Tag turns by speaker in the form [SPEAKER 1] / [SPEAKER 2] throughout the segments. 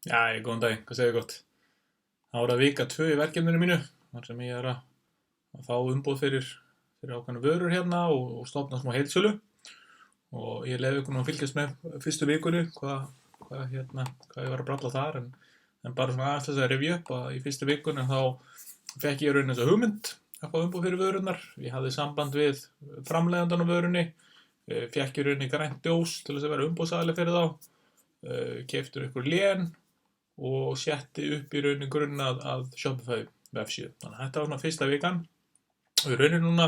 [SPEAKER 1] Já, góðan daginn, hvað segir gott? Það voru að vika 2 í verkefninu mínu, þar sem ég er að fá umboð fyrir ákveðna vörur hérna og stofna smá heildsölu og ég leiði ykkur nú að fylgjast með fyrstu vikunni, hvað ég var að bralla þar en bara svona aðeins þess að rifja upp að í fyrstu vikunni þá fekk ég raunin þessa hugmynd að fá umboð fyrir vörurnar. Ég hafði samband við framleiðandan á vörunni, fekk ég raunin grænt ljós til þess að vera umboðsaðili fyrir þá, keyptur ykkur lén og setti upp í raunin grunn að Shopify vefsíðu. Þannig að þetta var svona fyrsta vikan og í raunin núna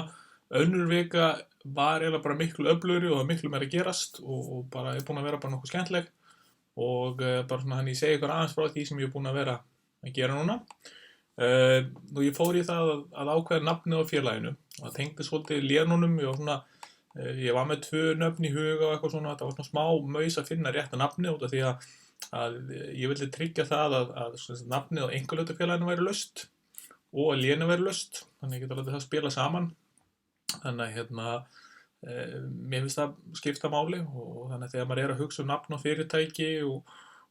[SPEAKER 1] önnur vika var eiginlega bara miklu öflugri og það var miklu meira að gerast og bara er búin að vera bara nokkuð skemmtileg og bara svona þannig ég segi ykkur aðeins frá því sem ég er búin að vera að gera núna. Og ég fór í það að ákveða nafnið á félaginu og það tengdi svolítið lénunum. Ég var með 2 nöfn í huga og eitthvað svona, þetta var svona smá maus að finna rétta nafnið út af því að ég vildi tryggja það að nafnið á einkahlutafélaginu væri laust og að lénið væri laust, þannig ég geta látið það spila saman. Þannig að mér finnst það skipta máli og þannig að þegar maður er að hugsa um nafn á fyrirtæki og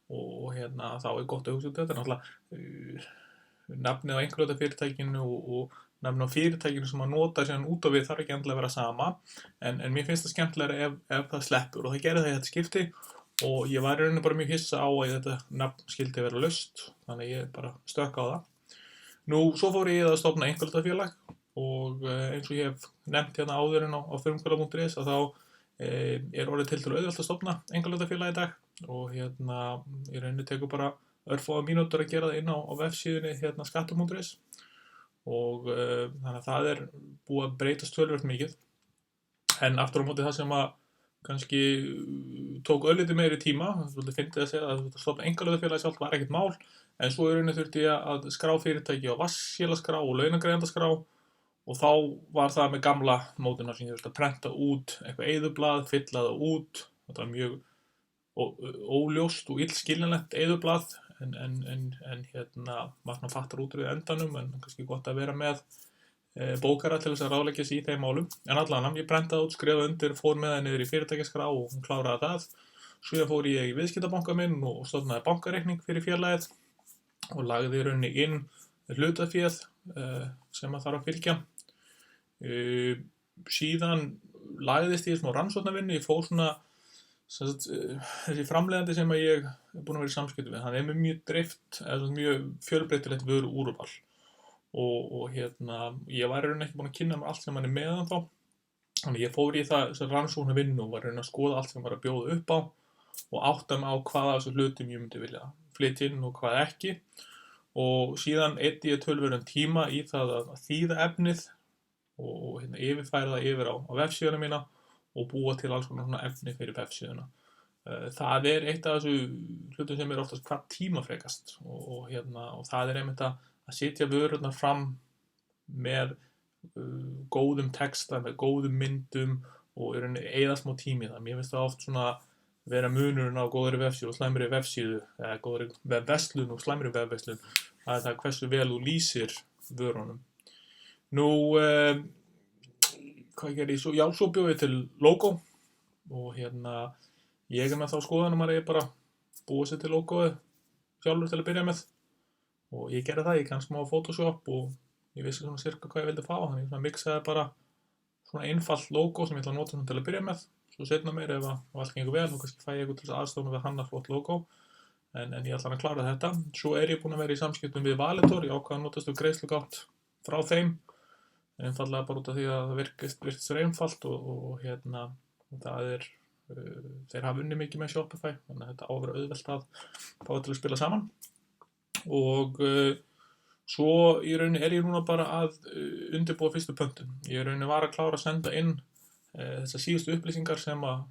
[SPEAKER 1] þá er gott að hugsa um þetta. Náttúrulega nafnið á einkahlutafyrirtækinu og nafnið á fyrirtækinu sem maður notar síðan út á við þarf ekki endilega að vera sama en mér finnst það skemmtilega ef það sleppur og það gerði það í þetta skipti. Og ég var í rauninni bara mjög hissa á að þetta nafn skyldi vera laust, þannig að ég bara stökk á það. Nú, svo fór ég að stofna einkahlutafélag og eins og ég hef nefnt hérna áður en á frumkvöðla.is að þá er orðið tiltölu auðvelt að stofna einkahlutafélag í dag og í rauninni tekur bara örfáar mínútur að gera það inn á vefsíðunni skattur.is og þannig að það er búið að breytast töluvert mikið. En aftur á móti það sem að kannski tók örlítið meiri tíma, svolítið fyndið að segja að stofna einkahlutafélagi sjálft var ekkert mál, en svo í rauninni þurfti ég að skrá fyrirtæki á vatnssélaskrá og launagreiðendaskrá og þá var það með gamla mótuna sem ég þurfti að prenta út eitthvað eyðublað, fylla það út, þetta var mjög óljóst og illskiljanlegt eyðublað en maður fattar út úr endanum en kannski gott að vera með bókara til þess að ráðleggja sig í þeim málum. En allan, ég prentaði út, skrifaði undir, fór með það niður í fyrirtækjaskrá og hún kláraði það. Svo fór ég í viðskiptabanka minn og stofnaði bankareikning fyrir félagið og lagði í rauninni inn hlutaféð sem að þarf að fylgja. Síðan lagðist ég í smá rannsóknarvinnu, ég fór svona þessi framleiðandi sem að ég er búin að vera í samskiptum við, hann er með mjög dreift, mjög fjölbreytilegt vöru úrval. Og ég var í rauninni ekki búin að kynna mér allt sem hann er meðan þá. Þannig ég fór í þessa rannsóknarvinnu og var í rauninni að skoða allt sem var að bjóða upp á og átta mig á hvaða þessu hlutum ég myndi vilja flytja inn og hvað ekki. Og síðan eyddi ég töluverðan tíma í það að þýða efnið og yfirfæra það yfir á vefsíðuna mína og búa til alls konar svona efni fyrir vefsíðuna. Það er eitt af þessu hlutum sem er oftast hvað tímafrekast og það er einmitt að setja vörurnar fram með góðum texta, með góðum myndum og eyða smá tími það. Mér finnst það oft svona vera munurinn á góðri vefsíðu og slæmri vefsíðu eða góðri vefverslun og slæmri vefverslun. Það er það hversu vel þú lýsir vörunum. Nú, hvað gerði ég svo? Já, svo bjó ég til logo og ég er með þá skoðanum að ég bara búa sér til logoið sjálfur til að byrja með. Og ég gerði það, ég kann smá Photoshop og ég vissi svona cirka hvað ég vildi fá, þannig ég mixaði bara svona einfalt logo sem ég ætla að nota til að byrja með. Svo seinna meir ef allt gengur vel, þá kannski fæ ég eitthvað til þess aðstofa við að hanna flott logo, en ég ætla að klára þetta. Svo er ég búin að vera í samskiptum við Valitor, ég ákvað að notast greiðslugátt frá þeim, einfaldlega bara út af því að það virtist sér einfalt og það er, þeir hafa unnið mikið með Shopify, þannig að þetta á að vera auðvelt að fá til að spila saman. Og svo í rauninni er ég núna bara að undirbúa fyrstu pöntun. Ég í rauninni var að klára að senda inn þessar síðustu upplýsingar sem að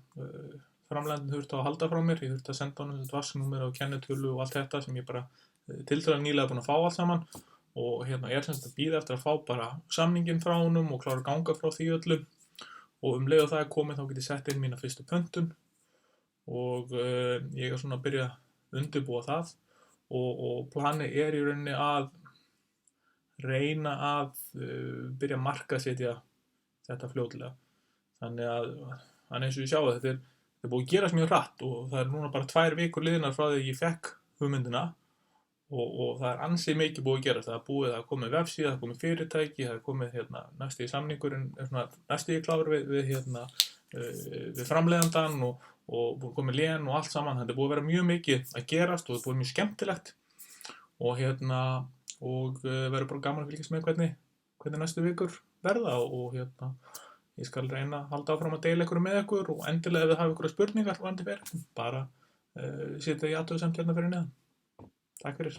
[SPEAKER 1] framleiðandinn þurfti að halda frá mér. Ég þurfti að senda honum þetta vasknúmer og kennitölu og allt þetta sem ég bara tiltölulega nýlega búin að fá allt saman og ég er semst að bíða eftir að fá bara samninginn frá honum og klára að ganga frá því öllu og leið og það er komið þá get ég sett inn mína fyrstu pöntun og ég er svona að byrja að undirbúa það. Og planið er í rauninni að reyna að byrja að markaðsetja þetta fljótlega. Þannig að eins og ég sjá þetta er búið að gerast mjög hratt og það er núna bara 2 vikur liðnar frá því ég fekk hugmyndina og það er ansið mikið búið að gera. Það er búið að komið vefsíða, það er komið fyrirtæki, það er komið næstu í samningurinn, næstu í kláður við framleiðandann og komið lén og allt saman. Þetta er búið að vera mjög mikið að gerast og það er búið mjög skemmtilegt og verður bara gaman að fylgjast með hvernig næstu vikur verða og ég skal reyna að halda áfram að deila ykkur með ykkur og endilega ef þið hafa ykkur spurningar varðandi ferillinn, bara setja í athugasemd hérna fyrir neðan. Takk fyrir.